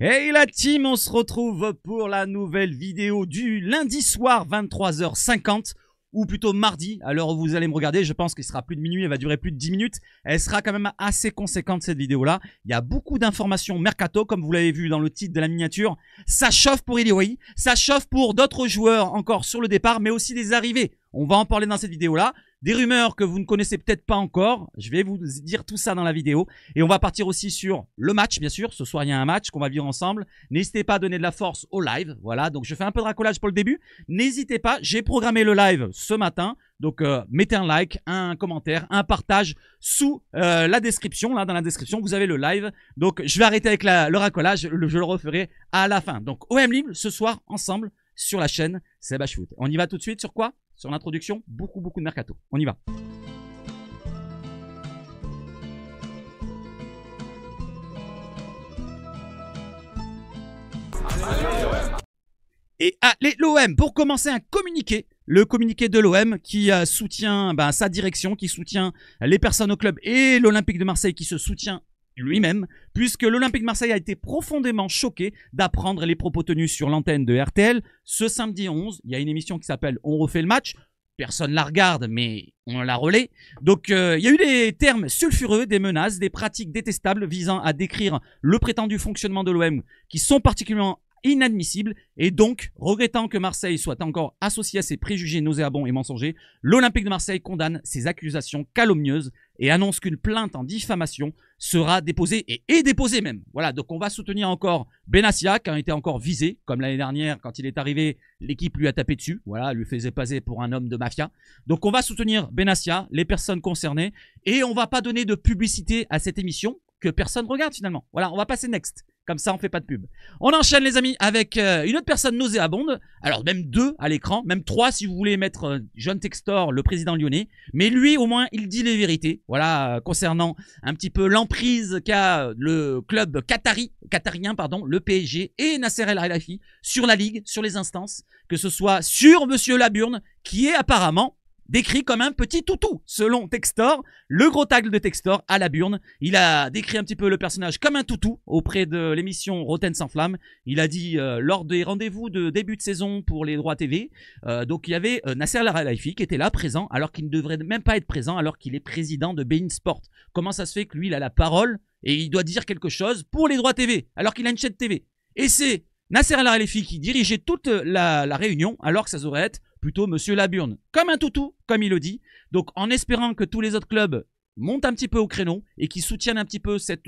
Hey la team, on se retrouve pour la nouvelle vidéo du lundi soir 23h50 ou plutôt mardi, à l'heure où vous allez me regarder. Je pense qu'il sera plus de minuit, elle va durer plus de 10 minutes. Elle sera quand même assez conséquente cette vidéo-là. Il y a beaucoup d'informations mercato, comme vous l'avez vu dans le titre de la miniature. Ça chauffe pour Eliway, ça chauffe pour d'autres joueurs encore sur le départ, mais aussi des arrivées. On va en parler dans cette vidéo-là. Des rumeurs que vous ne connaissez peut-être pas encore. Je vais vous dire tout ça dans la vidéo. Et on va partir aussi sur le match, bien sûr. Ce soir, il y a un match qu'on va vivre ensemble. N'hésitez pas à donner de la force au live. Voilà, donc je fais un peu de racolage pour le début. N'hésitez pas, j'ai programmé le live ce matin. Donc, mettez un like, un commentaire, un partage sous la description. Là, dans la description, vous avez le live. Donc, je vais arrêter avec le racolage. Je le referai à la fin. Donc, OM Libre, ce soir, ensemble, sur la chaîne Seb H Foot. On y va tout de suite sur quoi? Sur l'introduction, beaucoup de mercato. On y va. Et allez, l'OM, pour commencer, un communiqué. Le communiqué de l'OM qui soutient sa direction, qui soutient les personnes au club et l'Olympique de Marseille qui se soutient lui-même, puisque l'Olympique de Marseille a été profondément choqué d'apprendre les propos tenus sur l'antenne de RTL. Ce samedi 11, il y a une émission qui s'appelle On refait le match. Personne la regarde, mais on la relaie. Donc, il y a eu des termes sulfureux, des menaces, des pratiques détestables visant à décrire le prétendu fonctionnement de l'OM qui sont particulièrement inadmissibles. Et donc, regrettant que Marseille soit encore associé à ces préjugés nauséabonds et mensongers, l'Olympique de Marseille condamne ces accusations calomnieuses et annonce qu'une plainte en diffamation sera déposée et est déposée même. Voilà, donc on va soutenir encore Benassia qui a été encore visé, comme l'année dernière quand il est arrivé, l'équipe lui a tapé dessus, voilà, lui faisait passer pour un homme de mafia. Donc on va soutenir Benassia, les personnes concernées, et on va pas donner de publicité à cette émission que personne regarde finalement. Voilà, on va passer next. Comme ça, on fait pas de pub. On enchaîne les amis avec une autre personne nauséabonde. Alors même deux à l'écran, même trois si vous voulez mettre John Textor, le président lyonnais. Mais lui au moins il dit les vérités. Voilà, concernant un petit peu l'emprise qu'a le club qatarien, le PSG et Nasser El Khelaifi sur la ligue, sur les instances. Que ce soit sur Monsieur Laburne qui est apparemment décrit comme un petit toutou, selon Textor, le gros tag de Textor à la Burne. Il a décrit un petit peu le personnage comme un toutou auprès de l'émission Rotten sans flamme. Il a dit lors des rendez-vous de début de saison pour les droits TV, donc il y avait Nasser El Khelaifi qui était là présent alors qu'il ne devrait même pas être présent alors qu'il est président de beIN Sport. Comment ça se fait que lui il a la parole et il doit dire quelque chose pour les droits TV alors qu'il a une chaîne TV? Et c'est Nasser El Khelaifi qui dirigeait toute la réunion alors que ça devrait être plutôt Monsieur Laburne, comme un toutou, comme il le dit. Donc en espérant que tous les autres clubs montent un petit peu au créneau et qui soutiennent un petit peu cet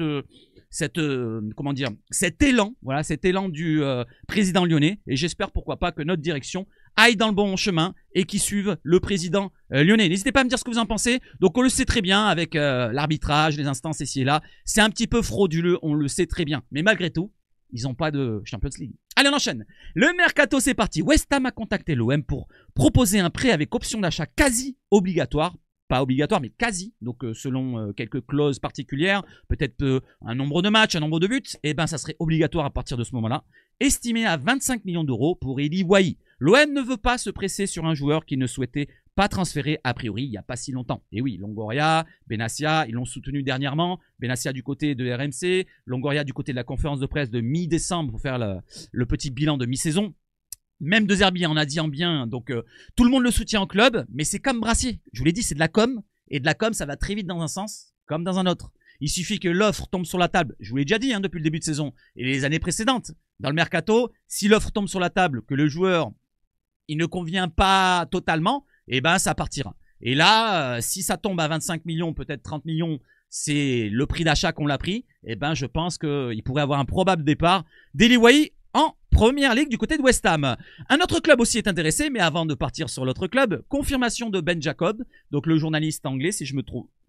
élan, voilà, cet élan du président lyonnais. Et j'espère pourquoi pas que notre direction aille dans le bon chemin et qui suive le président lyonnais. N'hésitez pas à me dire ce que vous en pensez. Donc on le sait très bien avec l'arbitrage, les instances ici et là. C'est un petit peu frauduleux, on le sait très bien. Mais malgré tout, ils n'ont pas de Champions League. Allez, on enchaîne. Le mercato, c'est parti. West Ham a contacté l'OM pour proposer un prêt avec option d'achat quasi obligatoire. Pas obligatoire, mais quasi. Donc, selon quelques clauses particulières, peut-être un nombre de matchs, un nombre de buts, et ben, ça serait obligatoire à partir de ce moment-là. Estimé à 25 millions d'euros pour Eliway. L'OM ne veut pas se presser sur un joueur qui ne souhaitait pas transféré a priori il n'y a pas si longtemps. Et oui, Longoria, Benassia, ils l'ont soutenu dernièrement. Benassia du côté de RMC, Longoria du côté de la conférence de presse de mi-décembre pour faire le petit bilan de mi-saison. Même De Zerbi en a dit en bien, donc tout le monde le soutient en club, mais c'est comme Brassier. Je vous l'ai dit, c'est de la com, et de la com, ça va très vite dans un sens comme dans un autre. Il suffit que l'offre tombe sur la table. Je vous l'ai déjà dit depuis le début de saison et les années précédentes. Dans le mercato, si l'offre tombe sur la table, que le joueur il ne convient pas totalement, et ben ça partira. Et là, si ça tombe à 25 millions, peut-être 30 millions, c'est le prix d'achat qu'on l'a pris, et ben je pense qu'il pourrait avoir un probable départ d'Eliway en première ligue du côté de West Ham. Un autre club aussi est intéressé, mais avant de partir sur l'autre club, confirmation de Ben Jacob, donc le journaliste anglais, si je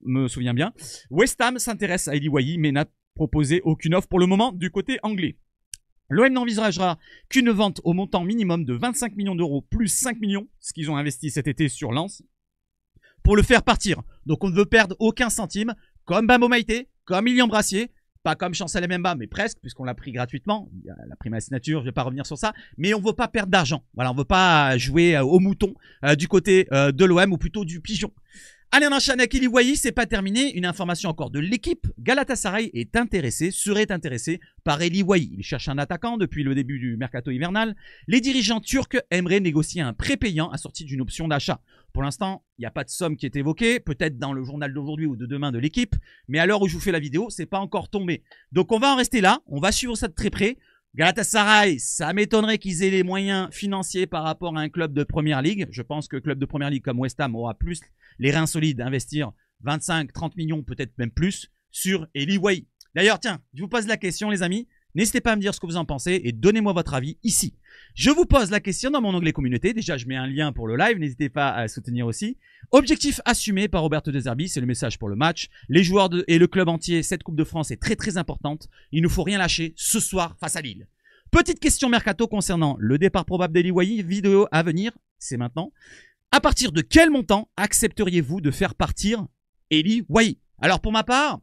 me souviens bien. West Ham s'intéresse à Eliway, mais n'a proposé aucune offre pour le moment du côté anglais. L'OM n'envisagera qu'une vente au montant minimum de 25 millions d'euros plus 5 millions, ce qu'ils ont investi cet été sur Lens, pour le faire partir. Donc on ne veut perdre aucun centime, comme Bambo Maïté, comme Ilian Brassier, pas comme Chancel Mbemba, mais presque, puisqu'on l'a pris gratuitement. Il y a la prime à la signature, je ne vais pas revenir sur ça. Mais on ne veut pas perdre d'argent. Voilà, on ne veut pas jouer au mouton du côté de l'OM, ou plutôt du pigeon. Allez, on enchaîne avec Eli Wahi, c'est pas terminé. Une information encore de l'équipe. Galatasaray est intéressé, serait intéressé par Eli Wahi. Il cherche un attaquant depuis le début du mercato hivernal. Les dirigeants turcs aimeraient négocier un prêt payant assorti d'une option d'achat. Pour l'instant, il n'y a pas de somme qui est évoquée, peut-être dans le journal d'aujourd'hui ou de demain de l'équipe, mais à l'heure où je vous fais la vidéo, c'est pas encore tombé. Donc on va en rester là, on va suivre ça de très près. Galatasaray, ça m'étonnerait qu'ils aient les moyens financiers par rapport à un club de première ligue. Je pense que club de première ligue comme West Ham aura plus les reins solides d'investir 25-30 millions, peut-être même plus, sur Eli Wahi. D'ailleurs, tiens, je vous pose la question les amis. N'hésitez pas à me dire ce que vous en pensez et donnez-moi votre avis ici. Je vous pose la question dans mon onglet communauté. Déjà, je mets un lien pour le live. N'hésitez pas à soutenir aussi. Objectif assumé par Roberto De Zerbi. C'est le message pour le match. Les joueurs et le club entier, cette Coupe de France est très très importante. Il ne faut rien lâcher ce soir face à Lille. Petite question mercato concernant le départ probable d'Eli Wahi. Vidéo à venir, c'est maintenant. À partir de quel montant accepteriez-vous de faire partir Eli Wahi? Alors pour ma part,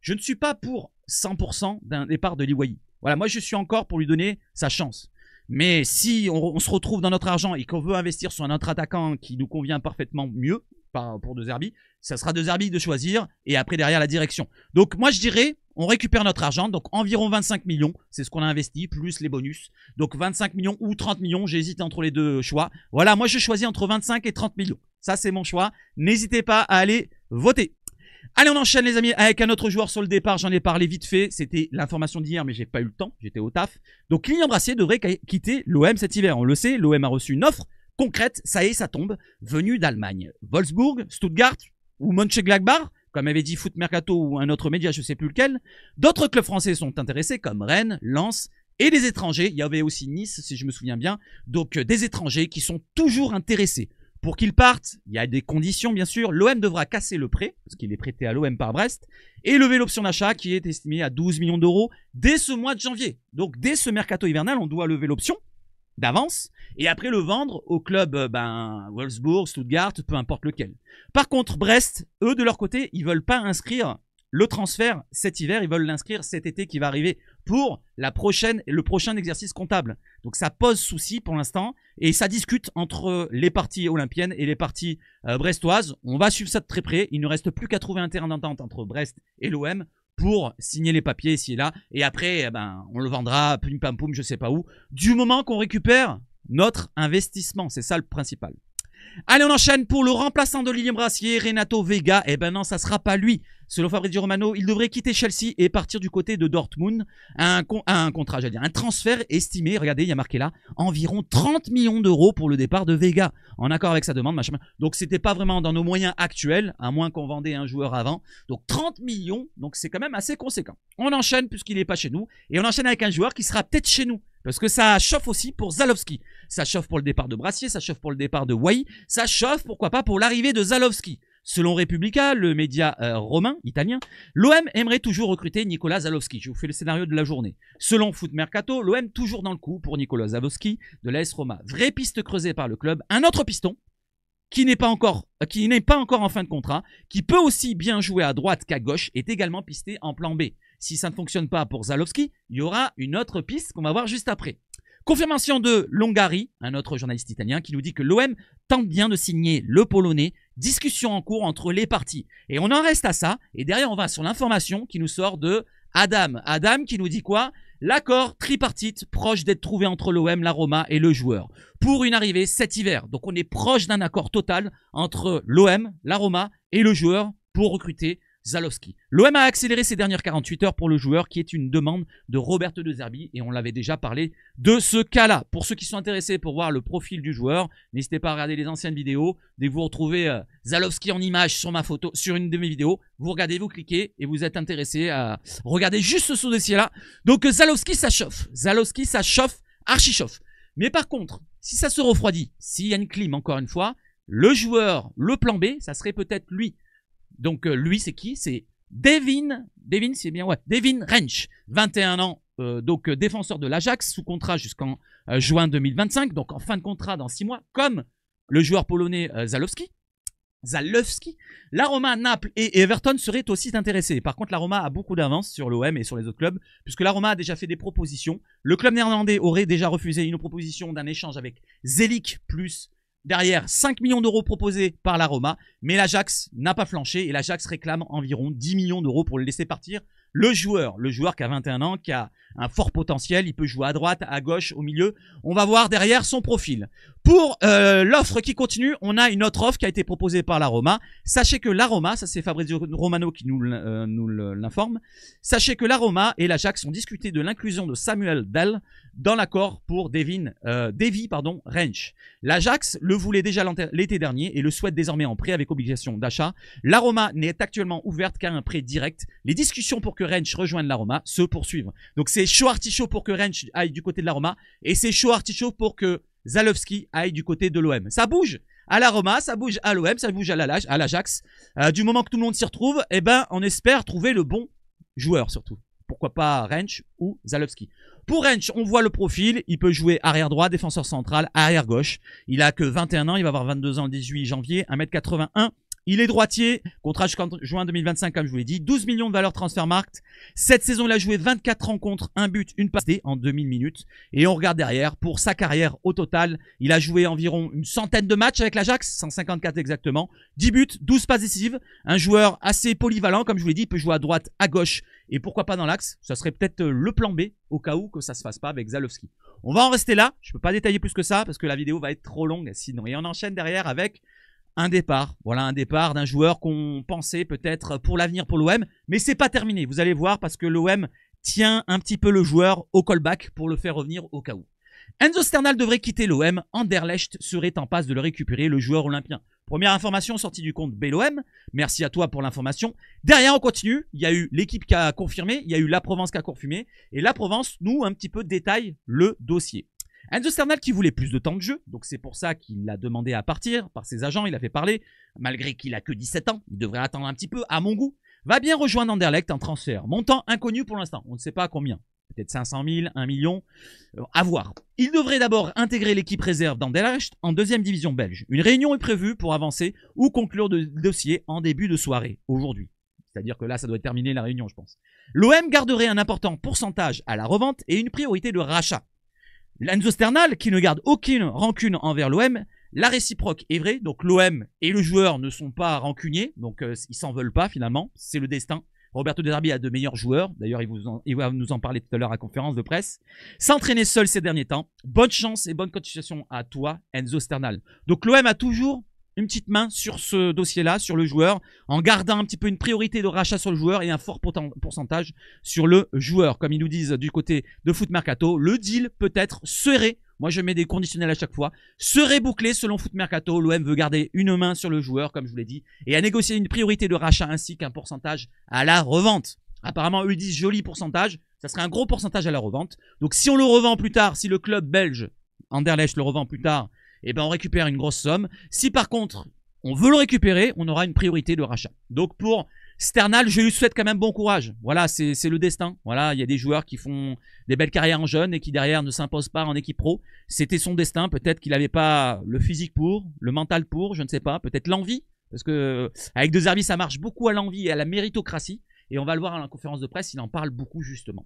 je ne suis pas pour 100% d'un départ de Eli Wahi. Voilà, moi je suis encore pour lui donner sa chance. Mais si on se retrouve dans notre argent et qu'on veut investir sur un autre attaquant qui nous convient parfaitement mieux pour De Zerbi, ça sera De Zerbi de choisir et après derrière la direction. Donc moi je dirais, on récupère notre argent, donc environ 25 millions, c'est ce qu'on a investi, plus les bonus. Donc 25 millions ou 30 millions, j'hésite entre les deux choix. Voilà, moi je choisis entre 25 et 30 millions. Ça c'est mon choix, n'hésitez pas à aller voter. Allez, on enchaîne les amis avec un autre joueur sur le départ. J'en ai parlé vite fait. C'était l'information d'hier, mais j'ai pas eu le temps. J'étais au taf. Donc, Kylian Brassier devrait quitter l'OM cet hiver. On le sait, l'OM a reçu une offre concrète. Ça y est, ça tombe. Venue d'Allemagne. Wolfsburg, Stuttgart ou Mönchengladbach, comme avait dit Foot Mercato ou un autre média, je sais plus lequel. D'autres clubs français sont intéressés comme Rennes, Lens et des étrangers. Il y avait aussi Nice, si je me souviens bien. Donc, des étrangers qui sont toujours intéressés. Pour qu'il parte, il y a des conditions bien sûr. L'OM devra casser le prêt, parce qu'il est prêté à l'OM par Brest, et lever l'option d'achat qui est estimée à 12 millions d'euros dès ce mois de janvier. Donc dès ce mercato hivernal, on doit lever l'option d'avance, et après le vendre au club Wolfsburg, Stuttgart, peu importe lequel. Par contre, Brest, eux de leur côté, ils veulent pas inscrire le transfert cet hiver, ils veulent l'inscrire cet été qui va arriver pour le prochain exercice comptable. Donc ça pose souci pour l'instant et ça discute entre les parties olympiennes et les parties brestoises. On va suivre ça de très près. Il ne reste plus qu'à trouver un terrain d'entente entre Brest et l'OM pour signer les papiers ici et là. Et après, on le vendra, pum pam poum, je sais pas où. Du moment qu'on récupère notre investissement, c'est ça le principal. Allez, on enchaîne pour le remplaçant de Kylian Brassier, Renato Vega. Eh ben non, ça sera pas lui. Selon Fabrizio Romano, il devrait quitter Chelsea et partir du côté de Dortmund. Un transfert estimé, regardez, il y a marqué là, environ 30 millions d'euros pour le départ de Vega. En accord avec sa demande, machin. Donc c'était pas vraiment dans nos moyens actuels, à moins qu'on vendait un joueur avant. Donc 30 millions, donc c'est quand même assez conséquent. On enchaîne puisqu'il n'est pas chez nous. Et on enchaîne avec un joueur qui sera peut-être chez nous. Parce que ça chauffe aussi pour Zalewski. Ça chauffe pour le départ de Brassier, ça chauffe pour le départ de Wahi, ça chauffe pourquoi pas pour l'arrivée de Zalewski. Selon Repubblica, le média romain, italien, l'OM aimerait toujours recruter Nicolas Zalewski. Je vous fais le scénario de la journée. Selon Foot Mercato, l'OM toujours dans le coup pour Nicolas Zalewski de l'AS Roma. Vraie piste creusée par le club. Un autre piston qui n'est pas encore en fin de contrat, qui peut aussi bien jouer à droite qu'à gauche, est également pisté en plan B. Si ça ne fonctionne pas pour Zalewski, il y aura une autre piste qu'on va voir juste après. Confirmation de Longari, un autre journaliste italien, qui nous dit que l'OM tente bien de signer le Polonais. Discussion en cours entre les parties. Et on en reste à ça. Et derrière, on va sur l'information qui nous sort de Adam. Adam qui nous dit quoi? L'accord tripartite proche d'être trouvé entre l'OM, la Roma et le joueur pour une arrivée cet hiver. Donc on est proche d'un accord total entre l'OM, la Roma et le joueur pour recruter Zalewski. L'OM a accéléré ces dernières 48 heures pour le joueur qui est une demande de Roberto De Zerbi et on l'avait déjà parlé de ce cas-là. Pour ceux qui sont intéressés pour voir le profil du joueur, n'hésitez pas à regarder les anciennes vidéos. Dès que vous retrouvez Zalewski en image sur ma photo, sur une de mes vidéos, vous regardez, vous cliquez et vous êtes intéressé à regarder juste ce dossier-là. Donc Zalewski, ça chauffe. Zalewski, ça chauffe, archi chauffe. Mais par contre, si ça se refroidit, s'il y a une clim encore une fois, le joueur, le plan B, ça serait peut-être lui. Donc lui c'est qui? C'est Devin c'est bien, ouais, Devin Rensch, 21 ans, donc défenseur de l'Ajax, sous contrat jusqu'en juin 2025, donc en fin de contrat dans 6 mois, comme le joueur polonais Zalewski. La Roma, Naples et Everton seraient aussi intéressés. Par contre, la Roma a beaucoup d'avance sur l'OM et sur les autres clubs, puisque la Roma a déjà fait des propositions. Le club néerlandais aurait déjà refusé une proposition d'un échange avec Zelik plus derrière 5 millions d'euros proposés par la Roma, mais l'Ajax n'a pas flanché et l'Ajax réclame environ 10 millions d'euros pour le laisser partir. Le joueur qui a 21 ans, qui a un fort potentiel, il peut jouer à droite, à gauche, au milieu. On va voir derrière son profil. Pour l'offre qui continue, on a une autre offre qui a été proposée par la Roma. Sachez que la Roma, ça c'est Fabrizio Romano qui nous l'informe, sachez que la Roma et l'Ajax ont discuté de l'inclusion de Samuel Dell dans l'accord pour Davy Rensch. L'Ajax le voulait déjà l'été dernier et le souhaite désormais en prêt avec obligation d'achat. La Roma n'est actuellement ouverte qu'à un prêt direct. Les discussions pour que Rensch rejoigne la Roma se poursuivent. Donc c'est chaud artichaut pour que Rensch aille du côté de la Roma et c'est chaud artichaut pour que Zalewski aille du côté de l'OM. Ça bouge à la Roma, ça bouge à l'OM, ça bouge à l'Ajax. Du moment que tout le monde s'y retrouve, eh ben on espère trouver le bon joueur surtout. Pourquoi pas Rensch ou Zalewski. Pour Rensch, on voit le profil. Il peut jouer arrière droit, défenseur central, arrière gauche. Il a que 21 ans. Il va avoir 22 ans le 18 janvier. 1m81. Il est droitier. Contrat jusqu'en juin 2025, comme je vous l'ai dit. 12 millions de valeur Transfermarkt. Cette saison, il a joué 24 rencontres, un but, une passe D en 2000 minutes. Et on regarde derrière. Pour sa carrière au total, il a joué environ une centaine de matchs avec l'Ajax. 154 exactement. 10 buts, 12 passes décisives. Un joueur assez polyvalent, comme je vous l'ai dit. Il peut jouer à droite, à gauche. Et pourquoi pas dans l'axe? Ça serait peut-être le plan B au cas où que ça se fasse pas avec Zalewski. On va en rester là. Je peux pas détailler plus que ça parce que la vidéo va être trop longue sinon. Et on enchaîne derrière avec un départ. Voilà un départ d'un joueur qu'on pensait peut-être pour l'avenir pour l'OM. Mais c'est pas terminé. Vous allez voir parce que l'OM tient un petit peu le joueur au callback pour le faire revenir au cas où. Enzo Sternal devrait quitter l'OM. Anderlecht serait en passe de le récupérer, le joueur olympien. Première information sortie du compte BLOM. Merci à toi pour l'information. Derrière, on continue. Il y a eu l'équipe qui a confirmé. Il y a eu la Provence qui a confirmé. Et la Provence nous un petit peu détaille le dossier. Enzo Sternal qui voulait plus de temps de jeu. Donc c'est pour ça qu'il a demandé à partir par ses agents. Il a fait parler. Malgré qu'il a que 17 ans. Il devrait attendre un petit peu à mon goût. Va bien rejoindre Anderlecht en transfert. Montant inconnu pour l'instant. On ne sait pas à combien. Peut-être 500 000, 1 million, à voir. Il devrait d'abord intégrer l'équipe réserve d'Anderlecht en deuxième division belge. Une réunion est prévue pour avancer ou conclure le dossier en début de soirée, aujourd'hui. C'est-à-dire que là, ça doit être terminé la réunion, je pense. L'OM garderait un important pourcentage à la revente et une priorité de rachat. Enzo Sternal, qui ne garde aucune rancune envers l'OM, la réciproque est vraie. Donc l'OM et le joueur ne sont pas rancuniers, donc ils s'en veulent pas finalement, c'est le destin. Roberto De Zerbi a de meilleurs joueurs. D'ailleurs, il va nous en parler tout à l'heure à conférence de presse. S'entraîner seul ces derniers temps. Bonne chance et bonne continuation à toi, Enzo Sternal. Donc, l'OM a toujours une petite main sur ce dossier-là, sur le joueur, en gardant un petit peu une priorité de rachat sur le joueur et un fort pourcentage sur le joueur. Comme ils nous disent du côté de Foot Mercato, le deal peut-être serait... Moi, je mets des conditionnels à chaque fois. Serait bouclé selon Foot Mercato. L'OM veut garder une main sur le joueur, comme je vous l'ai dit, et à négocier une priorité de rachat ainsi qu'un pourcentage à la revente. Apparemment, eux ils disent joli pourcentage. Ça serait un gros pourcentage à la revente. Donc, si on le revend plus tard, si le club belge, Anderlecht, le revend plus tard, eh ben, on récupère une grosse somme. Si par contre, on veut le récupérer, on aura une priorité de rachat. Donc, pour Sternal, je lui souhaite quand même bon courage. Voilà, c'est le destin. Voilà, il y a des joueurs qui font des belles carrières en jeune et qui derrière ne s'imposent pas en équipe pro. C'était son destin. Peut-être qu'il n'avait pas le physique pour, le mental pour, je ne sais pas. Peut-être l'envie. Parce que avec De Zerbi, ça marche beaucoup à l'envie et à la méritocratie. Et on va le voir à la conférence de presse, il en parle beaucoup justement.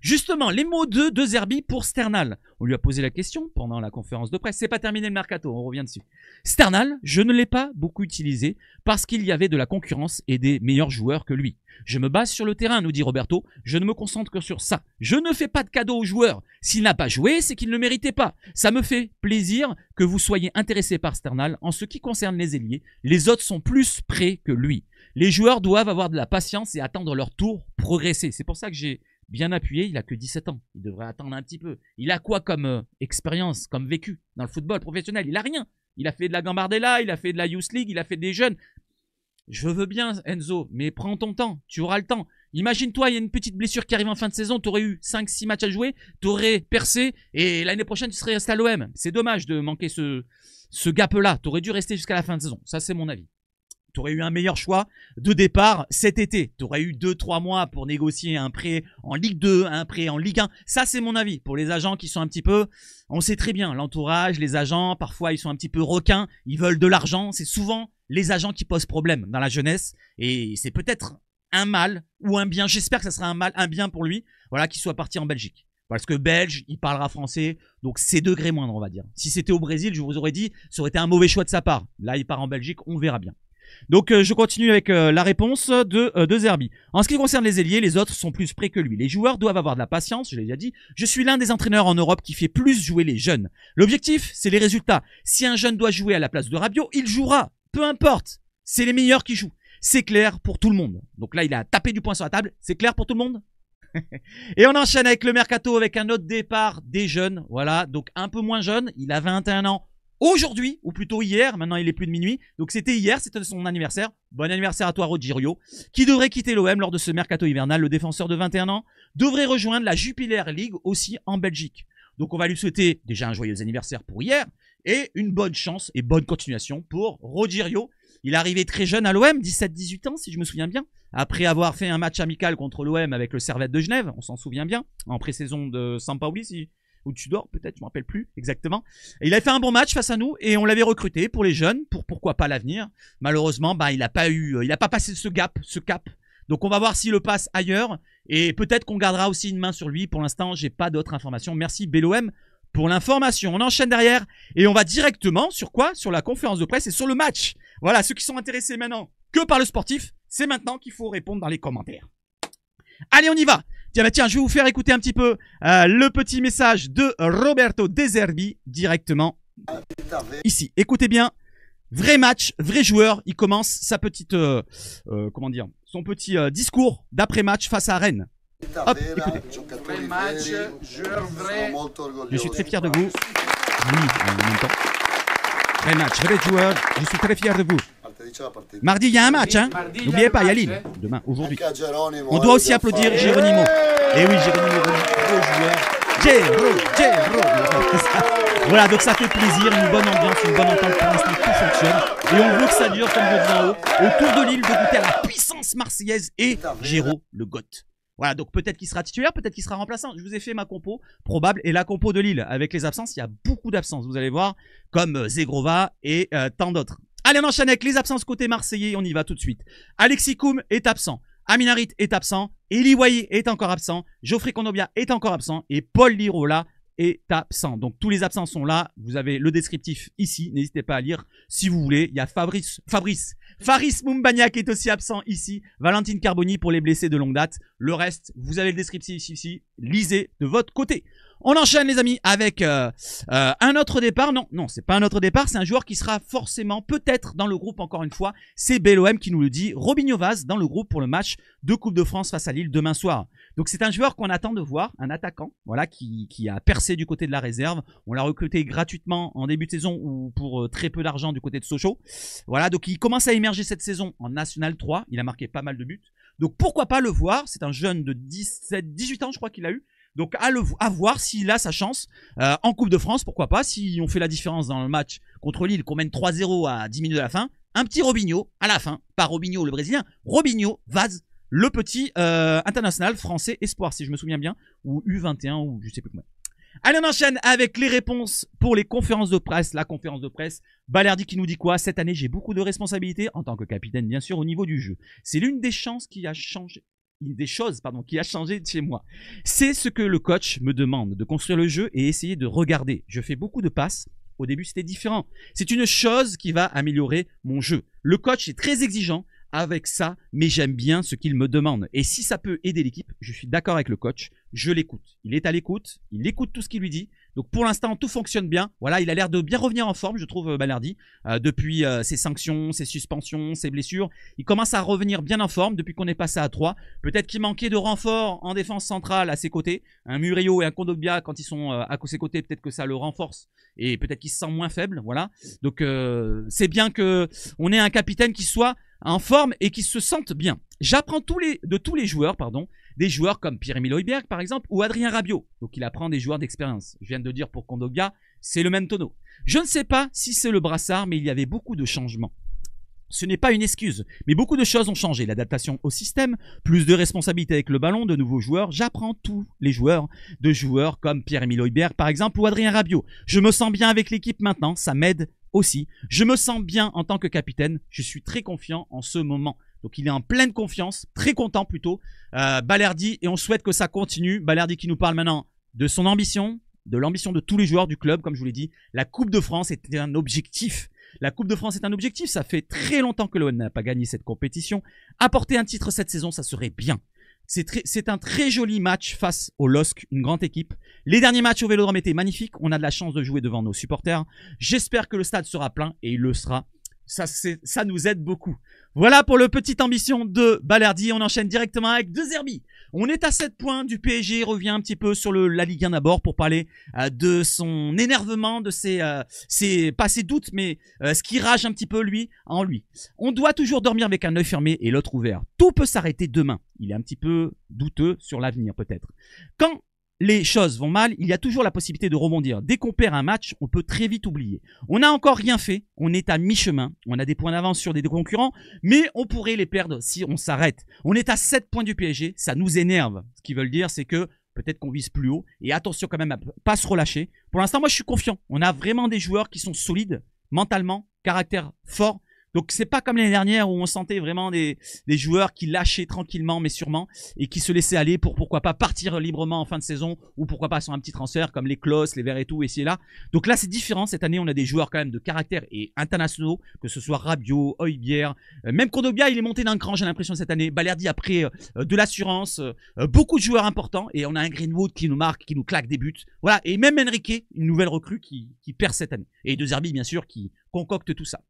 Justement, les mots de De Zerbi pour Sternal. On lui a posé la question pendant la conférence de presse. C'est pas terminé le mercato, on revient dessus. Sternal, je ne l'ai pas beaucoup utilisé parce qu'il y avait de la concurrence et des meilleurs joueurs que lui. Je me base sur le terrain, nous dit Roberto. Je ne me concentre que sur ça. Je ne fais pas de cadeau aux joueurs. S'il n'a pas joué, c'est qu'il ne le méritait pas. Ça me fait plaisir que vous soyez intéressé par Sternal. En ce qui concerne les ailiers, les autres sont plus prêts que lui. Les joueurs doivent avoir de la patience et attendre leur tour progresser. C'est pour ça que j'ai bien appuyé. Il a que 17 ans. Il devrait attendre un petit peu. Il a quoi comme expérience, comme vécu dans le football professionnel? Il a rien. Il a fait de la Gambardella, il a fait de la Youth League, il a fait des jeunes. Je veux bien, Enzo, mais prends ton temps. Tu auras le temps. Imagine-toi, il y a une petite blessure qui arrive en fin de saison. Tu aurais eu 5-6 matchs à jouer. Tu aurais percé. Et l'année prochaine, tu serais resté à l'OM. C'est dommage de manquer ce gap-là. Tu aurais dû rester jusqu'à la fin de saison. Ça, c'est mon avis. Tu aurais eu un meilleur choix de départ cet été. Tu aurais eu 2-3 mois pour négocier un prêt en Ligue 2, un prêt en Ligue 1. Ça, c'est mon avis. Pour les agents qui sont un petit peu... On sait très bien, l'entourage, les agents, parfois, ils sont un petit peu requins. Ils veulent de l'argent. C'est souvent les agents qui posent problème dans la jeunesse. Et c'est peut-être un mal ou un bien. J'espère que ça sera un mal, un bien pour lui. Voilà, qu'il soit parti en Belgique. Parce que belge, il parlera français, donc c'est degré moindre, on va dire. Si c'était au Brésil, je vous aurais dit, ça aurait été un mauvais choix de sa part. Là, il part en Belgique, on verra bien. Donc je continue avec la réponse de Zerbi. En ce qui concerne les ailiers, les autres sont plus près que lui. Les joueurs doivent avoir de la patience, je l'ai déjà dit. Je suis l'un des entraîneurs en Europe qui fait plus jouer les jeunes. L'objectif, c'est les résultats. Si un jeune doit jouer à la place de Rabiot, il jouera. Peu importe. C'est les meilleurs qui jouent. C'est clair pour tout le monde. Donc là, il a tapé du poing sur la table. C'est clair pour tout le monde? Et on enchaîne avec le mercato avec un autre départ des jeunes. Voilà, donc un peu moins jeune. Il a 21 ans aujourd'hui, ou plutôt hier. Maintenant, il est plus de minuit. Donc c'était hier, c'était son anniversaire. Bon anniversaire à toi, Rogerio, qui devrait quitter l'OM lors de ce mercato hivernal. Le défenseur de 21 ans devrait rejoindre la Jupiler League aussi en Belgique. Donc on va lui souhaiter déjà un joyeux anniversaire pour hier et une bonne chance et bonne continuation pour Rogerio. Il est arrivé très jeune à l'OM, 17-18 ans si je me souviens bien. Après avoir fait un match amical contre l'OM avec le Servette de Genève, on s'en souvient bien, en pré-saison de Sampaoli, ou Tudor peut-être, je ne me rappelle plus exactement. Et il a fait un bon match face à nous et on l'avait recruté pour les jeunes, pour pourquoi pas l'avenir. Malheureusement, bah, il n'a pas passé ce cap. Donc on va voir s'il le passe ailleurs et peut-être qu'on gardera aussi une main sur lui. Pour l'instant, j'ai pas d'autres informations. Merci BLOM pour l'information. On enchaîne derrière et on va directement sur quoi? Sur la conférence de presse et sur le match. Voilà, ceux qui sont intéressés maintenant que par le sportif, c'est maintenant qu'il faut répondre dans les commentaires. Allez, on y va. Tiens, je vais vous faire écouter un petit peu le petit message de Roberto De Zerbi directement ici. Écoutez bien, vrai match, vrai joueur. Il commence sa petite, son petit discours d'après-match face à Rennes. Hop, écoutez. Vrai match, joueur vrai. Je suis très fier de vous. Oui, en même temps. Vrai match, vrai joueur. Je suis très fier de vous. Mardi, il y a un match, hein. N'oubliez pas, il y a Lille. Demain, aujourd'hui. On doit aussi applaudir Geronimo. Et oui, Geronimo, gros joueur. Voilà, donc ça fait plaisir, une bonne ambiance, une bonne entente. Pour l'instant, tout fonctionne. Et on veut que ça dure, comme je dis en haut, autour de Lille, de goûter à la puissance marseillaise et Géraud, le goth. Voilà, donc peut-être qu'il sera titulaire, peut-être qu'il sera remplaçant. Je vous ai fait ma compo probable et la compo de Lille. Avec les absences, il y a beaucoup d'absences, vous allez voir, comme Zegrova et tant d'autres. Allez, on enchaîne avec les absences côté marseillais, on y va tout de suite. Alexis Koum est absent, Amin Harit est absent, Eli Wahi est encore absent, Geoffrey Kondogbia est encore absent et Paul Lirola est absent. Donc tous les absents sont là, vous avez le descriptif ici, n'hésitez pas à lire si vous voulez. Il y a Faris Moumbagna qui est aussi absent ici, Valentine Carboni pour les blessés de longue date. Le reste, vous avez le descriptif ici, lisez de votre côté. On enchaîne les amis avec un autre départ. Non, c'est pas un autre départ, c'est un joueur qui sera forcément peut-être dans le groupe encore une fois. C'est BLOM qui nous le dit. Robinho Vaz dans le groupe pour le match de Coupe de France face à Lille demain soir. Donc c'est un joueur qu'on attend de voir, un attaquant, voilà, qui a percé du côté de la réserve. On l'a recruté gratuitement en début de saison ou pour très peu d'argent du côté de Sochaux. Voilà, donc il commence à émerger cette saison en National 3. Il a marqué pas mal de buts. Donc pourquoi pas le voir? C'est un jeune de 18 ans, je crois qu'il a eu. Donc à voir s'il a sa chance en Coupe de France, pourquoi pas, si on fait la différence dans le match contre Lille, qu'on mène 3-0 à 10 minutes de la fin, un petit Robinho à la fin, pas Robinho le Brésilien, Robinho Vaz, le petit international français espoir, si je me souviens bien, ou U21, ou je sais plus comment. Allez, on enchaîne avec les réponses pour les conférences de presse. La conférence de presse, Balerdi qui nous dit quoi? Cette année, j'ai beaucoup de responsabilités en tant que capitaine, bien sûr, au niveau du jeu. C'est l'une des choses qui a changé chez moi. C'est ce que le coach me demande, de construire le jeu et essayer de regarder. Je fais beaucoup de passes. Au début, c'était différent. C'est une chose qui va améliorer mon jeu. Le coach est très exigeant avec ça, mais j'aime bien ce qu'il me demande. Et si ça peut aider l'équipe, je suis d'accord avec le coach, je l'écoute. Il est à l'écoute, il écoute tout ce qu'il lui dit. Donc pour l'instant, tout fonctionne bien. Voilà, il a l'air de bien revenir en forme, je trouve, Balerdi. Depuis ses sanctions, ses suspensions, ses blessures. Il commence à revenir bien en forme depuis qu'on est passé à 3. Peut-être qu'il manquait de renfort en défense centrale à ses côtés. Un Murillo et un Kondogbia, quand ils sont à ses côtés, peut-être que ça le renforce. Et peut-être qu'il se sent moins faible, voilà. Donc c'est bien qu'on ait un capitaine qui soit en forme et qui se sente bien. J'apprends de tous les joueurs, des joueurs comme Pierre-Emile Højbjerg par exemple ou Adrien Rabiot. Donc il apprend des joueurs d'expérience. Je viens de dire pour Kondogbia, c'est le même tonneau. Je ne sais pas si c'est le brassard, mais il y avait beaucoup de changements. Ce n'est pas une excuse, mais beaucoup de choses ont changé. L'adaptation au système, plus de responsabilités avec le ballon, de nouveaux joueurs. J'apprends tous les joueurs, de joueurs comme Pierre-Emile Højbjerg par exemple ou Adrien Rabiot. Je me sens bien avec l'équipe maintenant, ça m'aide aussi. Je me sens bien en tant que capitaine, je suis très confiant en ce moment. Donc il est en pleine confiance, très content plutôt. Balerdi, et on souhaite que ça continue. Balerdi qui nous parle maintenant de son ambition, de l'ambition de tous les joueurs du club. Comme je vous l'ai dit, la Coupe de France était un objectif. La Coupe de France est un objectif. Ça fait très longtemps que l'OM n'a pas gagné cette compétition. Apporter un titre cette saison, ça serait bien. C'est un très joli match face au LOSC, une grande équipe. Les derniers matchs au Vélodrome étaient magnifiques. On a de la chance de jouer devant nos supporters. J'espère que le stade sera plein et il le sera. Ça nous aide beaucoup. Voilà pour le petite ambition de Balerdi. On enchaîne directement avec De Zerbi. On est à 7 points du PSG. Il revient un petit peu sur la Ligue 1 d'abord pour parler de son énervement, de pas ses doutes, mais ce qui rage un petit peu lui. On doit toujours dormir avec un œil fermé et l'autre ouvert. Tout peut s'arrêter demain. Il est un petit peu douteux sur l'avenir peut-être. Quand les choses vont mal, il y a toujours la possibilité de rebondir. Dès qu'on perd un match, on peut très vite oublier. On n'a encore rien fait, on est à mi-chemin, on a des points d'avance sur des concurrents, mais on pourrait les perdre si on s'arrête. On est à 7 points du PSG, ça nous énerve. Ce qu'ils veulent dire, c'est que peut-être qu'on vise plus haut. Et attention quand même à pas se relâcher. Pour l'instant, moi je suis confiant. On a vraiment des joueurs qui sont solides, mentalement, caractère fort. Donc c'est pas comme l'année dernière où on sentait vraiment des joueurs qui lâchaient tranquillement mais sûrement et qui se laissaient aller pour pourquoi pas partir librement en fin de saison ou pourquoi pas sur un petit transfert comme les Klose, les Verts et tout ici et là. Donc là c'est différent, cette année on a des joueurs quand même de caractère et internationaux, que ce soit Rabiot, Højbjerg, même Kondogbia il est monté d'un cran j'ai l'impression cette année, Balerdi a pris de l'assurance, beaucoup de joueurs importants et on a un Greenwood qui nous marque, qui nous claque des buts. Voilà, et même Enrique, une nouvelle recrue qui perd cette année. Et De Zerbi bien sûr qui concocte tout ça.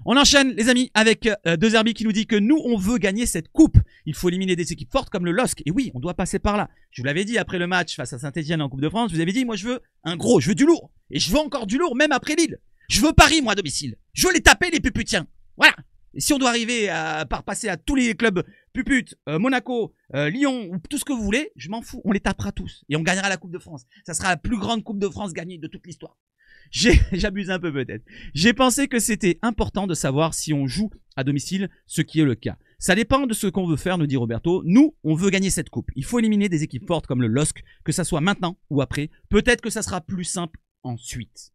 On enchaîne les amis avec De Zerbi qui nous dit que nous on veut gagner cette coupe. Il faut éliminer des équipes fortes comme le LOSC. Et oui, on doit passer par là. Je vous l'avais dit après le match face à Saint-Etienne en Coupe de France. Je vous avais dit moi je veux un gros, je veux du lourd. Et je veux encore du lourd même après Lille. Je veux Paris moi à domicile. Je veux les taper les puputiens. Voilà. Et si on doit arriver par passer à tous les clubs puputes, Monaco, Lyon ou tout ce que vous voulez, je m'en fous. On les tapera tous. Et on gagnera la Coupe de France. Ça sera la plus grande Coupe de France gagnée de toute l'histoire. J'abuse un peu peut-être. J'ai pensé que c'était important de savoir si on joue à domicile, ce qui est le cas. Ça dépend de ce qu'on veut faire, nous dit Roberto. Nous, on veut gagner cette coupe. Il faut éliminer des équipes fortes comme le LOSC, que ça soit maintenant ou après. Peut-être que ça sera plus simple ensuite.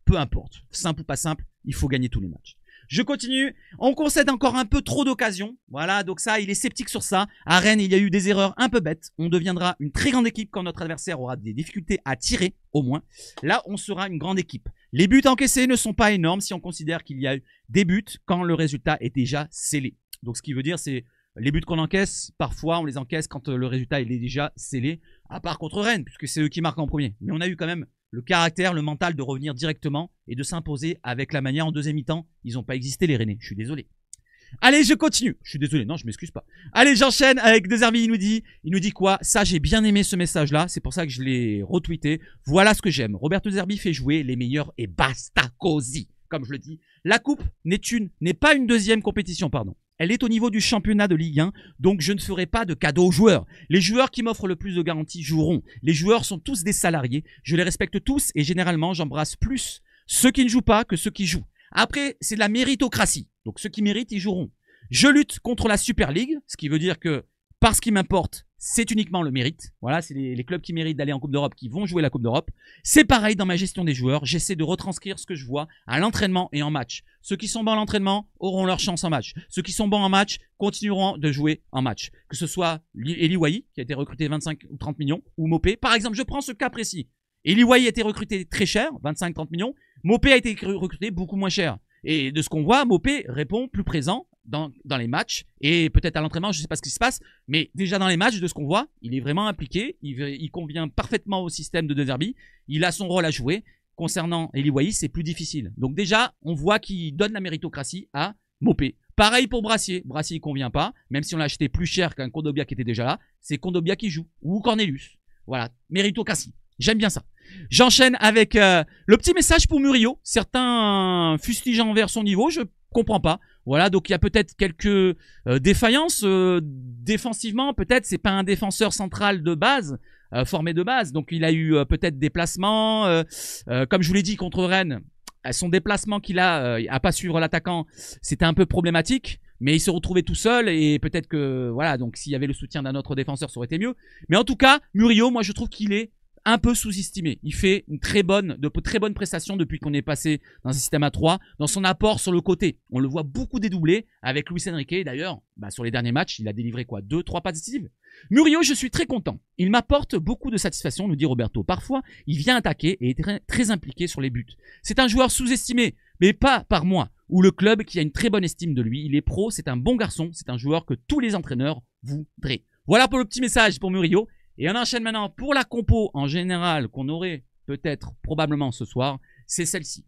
Peu importe, simple ou pas simple, il faut gagner tous les matchs. Je continue. On concède encore un peu trop d'occasions. Voilà, donc ça, il est sceptique sur ça. À Rennes, il y a eu des erreurs un peu bêtes. On deviendra une très grande équipe quand notre adversaire aura des difficultés à tirer, au moins. Là, on sera une grande équipe. Les buts encaissés ne sont pas énormes si on considère qu'il y a eu des buts quand le résultat est déjà scellé. Donc, ce qui veut dire, c'est les buts qu'on encaisse, parfois, on les encaisse quand le résultat il est déjà scellé. À part contre Rennes, puisque c'est eux qui marquent en premier. Mais on a eu quand même le caractère, le mental de revenir directement et de s'imposer avec la manière en deuxième mi-temps. Ils n'ont pas existé les Rennais, je suis désolé. Allez, je continue. Je suis désolé, non, je m'excuse pas. Allez, j'enchaîne avec De Zerbi, il nous dit quoi? Ça, j'ai bien aimé ce message-là, c'est pour ça que je l'ai retweeté. Voilà ce que j'aime. Roberto De Zerbi fait jouer les meilleurs et basta così, comme je le dis. La coupe n'est pas une deuxième compétition, pardon. Elle est au niveau du championnat de Ligue 1, donc je ne ferai pas de cadeau aux joueurs. Les joueurs qui m'offrent le plus de garanties joueront. Les joueurs sont tous des salariés, je les respecte tous et généralement j'embrasse plus ceux qui ne jouent pas que ceux qui jouent. Après, c'est de la méritocratie, donc ceux qui méritent, ils joueront. Je lutte contre la Super League, ce qui veut dire que parce qu'il m'importe, c'est uniquement le mérite. Voilà, c'est les clubs qui méritent d'aller en Coupe d'Europe qui vont jouer la Coupe d'Europe. C'est pareil dans ma gestion des joueurs. J'essaie de retranscrire ce que je vois à l'entraînement et en match. Ceux qui sont bons à l'entraînement auront leur chance en match. Ceux qui sont bons en match continueront de jouer en match. Que ce soit Eli Wahi, qui a été recruté 25 ou 30 millions, ou Mopé. Par exemple, je prends ce cas précis. Eli Wahi a été recruté très cher, 25-30 millions. Mopé a été recruté beaucoup moins cher. Et de ce qu'on voit, Mopé répond plus présent dans les matchs et peut-être à l'entraînement, je ne sais pas ce qui se passe, mais déjà dans les matchs, de ce qu'on voit, il est vraiment impliqué, il convient parfaitement au système de De Zerbi, il a son rôle à jouer. Concernant Eli Wahi, c'est plus difficile. Donc déjà, on voit qu'il donne la méritocratie à Mopé. Pareil pour Brassier. Brassier, il convient pas, même si on l'a acheté plus cher qu'un Kondogbia qui était déjà là, c'est Kondogbia qui joue, ou Cornelius. Voilà, méritocratie. J'aime bien ça. J'enchaîne avec le petit message pour Murillo. Certains fustigeant envers son niveau, je comprends pas. Voilà, donc il y a peut-être quelques défaillances défensivement. Peut-être c'est pas un défenseur central de base, formé de base. Donc il a eu peut-être des placements. Comme je vous l'ai dit contre Rennes, son déplacement qu'il a à pas suivre l'attaquant, c'était un peu problématique. Mais il se retrouvait tout seul et peut-être que voilà. Donc s'il y avait le soutien d'un autre défenseur, ça aurait été mieux. Mais en tout cas, Murillo, moi je trouve qu'il est un peu sous-estimé. Il fait de très bonnes prestations depuis qu'on est passé dans un système à 3. Dans son apport sur le côté, on le voit beaucoup dédoubler avec Luis Enrique. D'ailleurs, sur les derniers matchs, il a délivré quoi, 2-3 passes décisives. Murillo, je suis très content. Il m'apporte beaucoup de satisfaction, nous dit Roberto. Parfois, il vient attaquer et est très, très impliqué sur les buts. C'est un joueur sous-estimé, mais pas par moi, ou le club qui a une très bonne estime de lui. Il est pro, c'est un bon garçon, c'est un joueur que tous les entraîneurs voudraient. Voilà pour le petit message pour Murillo. Et on enchaîne maintenant pour la compo en général qu'on aurait peut-être probablement ce soir. C'est celle-ci.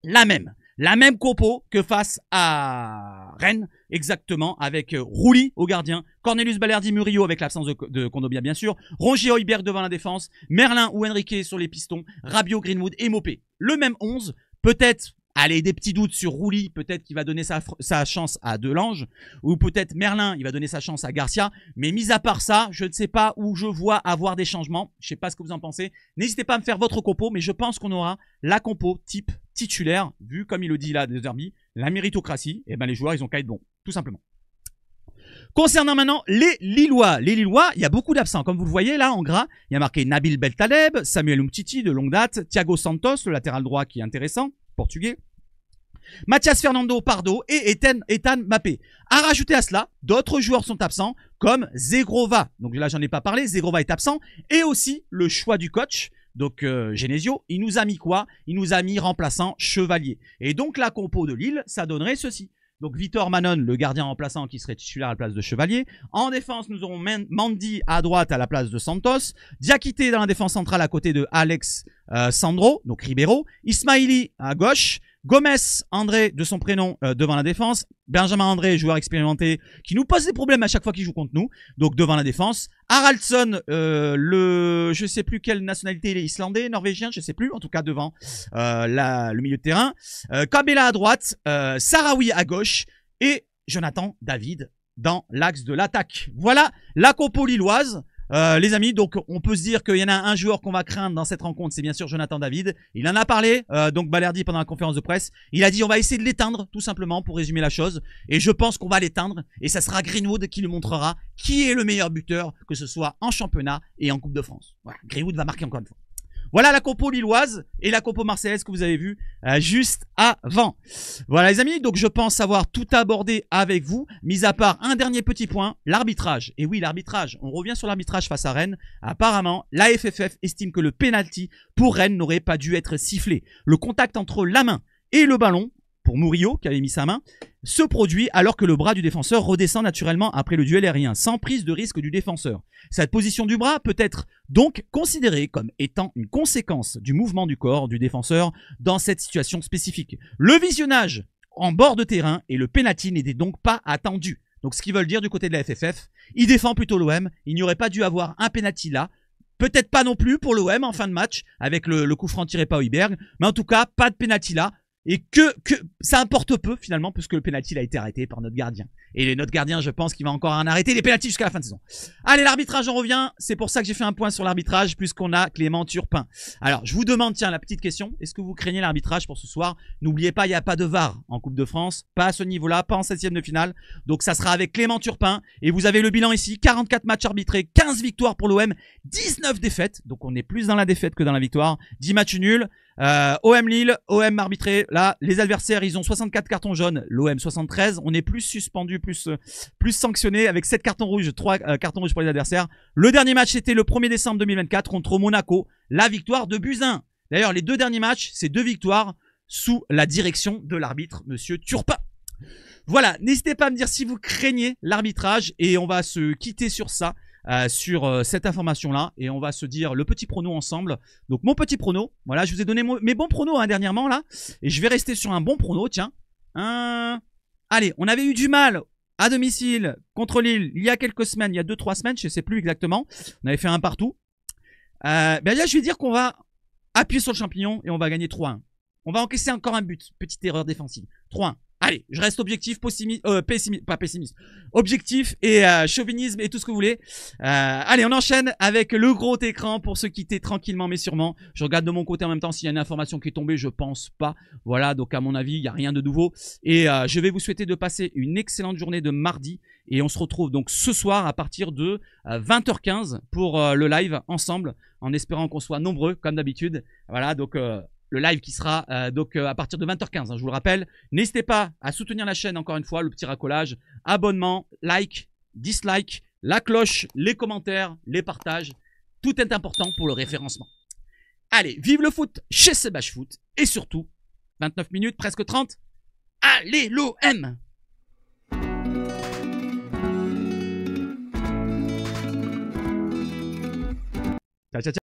La même compo que face à Rennes, exactement, avec Rouli au gardien, Cornelius Balerdi, Murillo avec l'absence de Kondogbia bien sûr, Rongier, Højbjerg devant la défense, Merlin ou Enrique sur les pistons, Rabiot, Greenwood et Mopé. Le même 11, peut-être, allez, des petits doutes sur Rouli, peut-être qu'il va donner sa chance à Delange, ou peut-être Merlin, il va donner sa chance à Garcia, mais mis à part ça, je ne sais pas où je vois avoir des changements, je ne sais pas ce que vous en pensez, n'hésitez pas à me faire votre compo, mais je pense qu'on aura la compo type titulaire, vu comme il le dit là, de Derby, la méritocratie, et ben les joueurs ils ont qu'à être bons, tout simplement. Concernant maintenant les Lillois, il y a beaucoup d'absents, comme vous le voyez là en gras, il y a marqué Nabil Beltaleb, Samuel Umtiti de longue date, Thiago Santos, le latéral droit qui est intéressant, portugais, Mathias Fernando Pardo et Ethan Mbappé. À rajouter à cela, d'autres joueurs sont absents comme Zegrova. Donc là, j'en ai pas parlé. Zegrova est absent. Et aussi le choix du coach. Donc Genesio, il nous a mis quoi? Il nous a mis remplaçant Chevalier. Et donc la compo de Lille, ça donnerait ceci. Donc Vitor Manon, le gardien remplaçant qui serait titulaire à la place de Chevalier. En défense, nous aurons Mandy à droite à la place de Santos. Diakité dans la défense centrale à côté de Alex Sandro, donc Ribeiro. Ismaili à gauche. Gomez André de son prénom devant la défense. Benjamin André, joueur expérimenté qui nous pose des problèmes à chaque fois qu'il joue contre nous. Donc devant la défense. Haraldsson, je sais plus quelle nationalité il est, islandais, norvégien, je sais plus. En tout cas devant le milieu de terrain. Kabela à droite. Sarawi à gauche. Et Jonathan David dans l'axe de l'attaque. Voilà la compo lilloise. Les amis, donc on peut se dire qu'il y en a un joueur qu'on va craindre dans cette rencontre, c'est bien sûr Jonathan David. Il en a parlé, donc Balerdi pendant la conférence de presse. Il a dit on va essayer de l'éteindre, tout simplement, pour résumer la chose. Et je pense qu'on va l'éteindre. Et ça sera Greenwood qui lui montrera qui est le meilleur buteur, que ce soit en championnat et en Coupe de France. Voilà, Greenwood va marquer encore une fois. Voilà la compo lilloise et la compo marseillaise que vous avez vue juste avant. Voilà les amis, donc je pense avoir tout abordé avec vous, mis à part un dernier petit point, l'arbitrage. Et oui, l'arbitrage, on revient sur l'arbitrage face à Rennes. Apparemment, la FFF estime que le penalty pour Rennes n'aurait pas dû être sifflé. Le contact entre la main et le ballon, pour Murillo qui avait mis sa main, se produit alors que le bras du défenseur redescend naturellement après le duel aérien, sans prise de risque du défenseur. Cette position du bras peut être donc considérée comme étant une conséquence du mouvement du corps du défenseur dans cette situation spécifique. Le visionnage en bord de terrain et le penalty n'était donc pas attendu. Donc ce qu'ils veulent dire du côté de la FFF, il défend plutôt l'OM, il n'y aurait pas dû avoir un penalty là, peut-être pas non plus pour l'OM en fin de match, avec le coup franc tiré par Højbjerg, mais en tout cas, pas de penalty là. Et que ça importe peu finalement puisque le penalty a été arrêté par notre gardien. Et notre gardien, je pense qu'il va encore en arrêter les penaltys jusqu'à la fin de saison. Allez, l'arbitrage, on revient. C'est pour ça que j'ai fait un point sur l'arbitrage puisqu'on a Clément Turpin. Alors, je vous demande, tiens, la petite question. Est-ce que vous craignez l'arbitrage pour ce soir? N'oubliez pas, il n'y a pas de VAR en Coupe de France. Pas à ce niveau-là, pas en 16e de finale. Donc, ça sera avec Clément Turpin. Et vous avez le bilan ici. 44 matchs arbitrés, 15 victoires pour l'OM, 19 défaites. Donc, on est plus dans la défaite que dans la victoire. 10 matchs nuls. OM Lille, OM arbitré. Là, les adversaires, ils ont 64 cartons jaunes, l'OM 73. On est plus suspendu, plus sanctionné avec 7 cartons rouges, 3 cartons rouges pour les adversaires. Le dernier match, c'était le 1er décembre 2024 contre Monaco. La victoire de Buzyn. D'ailleurs, les deux derniers matchs, c'est 2 victoires sous la direction de l'arbitre, monsieur Turpin. Voilà, n'hésitez pas à me dire si vous craignez l'arbitrage et on va se quitter sur ça. Sur cette information-là et on va se dire le petit prono ensemble. Donc mon petit prono, voilà, je vous ai donné mes bons pronos dernièrement là et je vais rester sur un bon prono, tiens. Allez, on avait eu du mal à domicile contre Lille il y a quelques semaines, il y a 2-3 semaines, je ne sais plus exactement. On avait fait un partout. Là, je vais dire qu'on va appuyer sur le champignon et on va gagner 3-1. On va encaisser encore un but, petite erreur défensive. 3-1. Allez, je reste objectif, pessimiste, pas pessimiste. Objectif et chauvinisme et tout ce que vous voulez. Allez, on enchaîne avec le gros écran pour se quitter tranquillement mais sûrement. Je regarde de mon côté en même temps s'il y a une information qui est tombée, je pense pas. Voilà, donc à mon avis, il n'y a rien de nouveau. Et je vais vous souhaiter de passer une excellente journée de mardi. Et on se retrouve donc ce soir à partir de 20h15 pour le live ensemble, en espérant qu'on soit nombreux comme d'habitude. Voilà, donc... le live qui sera à partir de 20h15, hein, je vous le rappelle. N'hésitez pas à soutenir la chaîne, encore une fois, le petit racolage, abonnement, like, dislike, la cloche, les commentaires, les partages. Tout est important pour le référencement. Allez, vive le foot chez Sebash Foot. Et surtout, 29 minutes, presque 30. Allez, l'OM! Ciao, ciao, ciao.